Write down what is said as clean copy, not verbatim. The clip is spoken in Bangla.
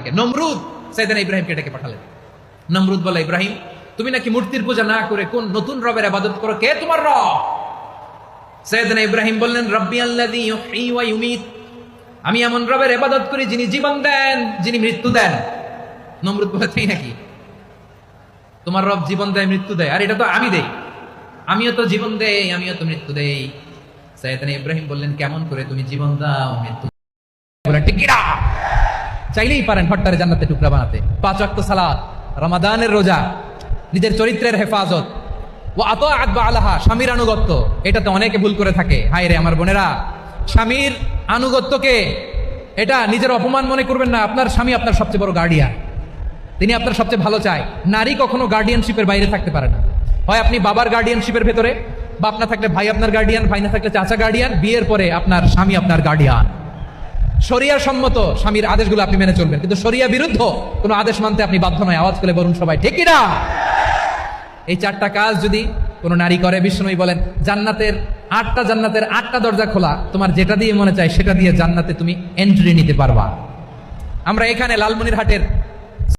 ডেকে। নমরুদ সাইয়েদনা ইব্রাহিমকে ডেকে পাঠালেন। নমরুদ বলে, ইব্রাহিম তুমি নাকি মূর্তির পূজা না করে কোন নতুন রবের ইবাদত করো, কে তোমার রব? সাইয়েদনা ইব্রাহিম বললেন, রব্বি আল্লাযী ইউহয়ী ওয়া ইউমীত, আমি এমন রবের ইবাদত করি যিনি জীবন দেন, যিনি মৃত্যু দেন। নমরুদ বলে, তাই নাকি? তোমার রব জীবন দেয় মৃত্যু দেয়, আর এটা তো আমি দেই, আমিও তো জীবন দেই, আমিও তো মৃত্যু দেই। সাইয়েদনা ইব্রাহিম বললেন, কেমন করে তুমি জীবন দাও মৃত্যু বলে টিকিরা? চাইলেই পারেন হট্টারে জান্নাতে টুকরা বানাতে। 5 ওয়াক্ত সালাত, রমাদানের রোজা, নিজের চরিত্রের হেফাজত, ও আতাআত বালাহা, স্বামীর আনুগত্য, এটাতে অনেকে ভুল করে থাকে। হায় রে আমার বোনেরা, স্বামীর আনুগত্যকে এটা নিজের অপমান মনে করবেন না। আপনার স্বামী আপনার সবচেয়ে বড় গার্ডিয়ান, তিনি আপনার সবচেয়ে ভালো চায়। নারী কখনো গার্ডিয়ানশিপের বাইরে থাকতে পারে না। হয় আপনি বাবার গার্ডিয়ানশিপের ভেতরে, বাপ না থাকলে ভাই আপনার গার্ডিয়ান, ভাই না থাকলে চাচা গার্ডিয়ান, বিয়ের পরে আপনার স্বামী আপনার গার্ডিয়ান। শরিয়া সম্মত স্বামীর আদেশগুলো আপনি মেনে চলবেন, কিন্তু শরিয়া বিরুদ্ধ কোনো আদেশ মানতে আপনি বাধ্য নয়। আওয়াজ করে বলুন সবাই, ঠিক কিনা? এই 4টা কাজ যদি কোনো নারী করে, বিষ্ণুই বলেন জান্নাতের 8টা দরজা খোলা, তোমার যেটা দিয়ে মনে চায় সেটা দিয়ে জান্নাতে তুমি এন্ট্রি নিতে পারবা। আমরা এখানে লালমনিরহাটের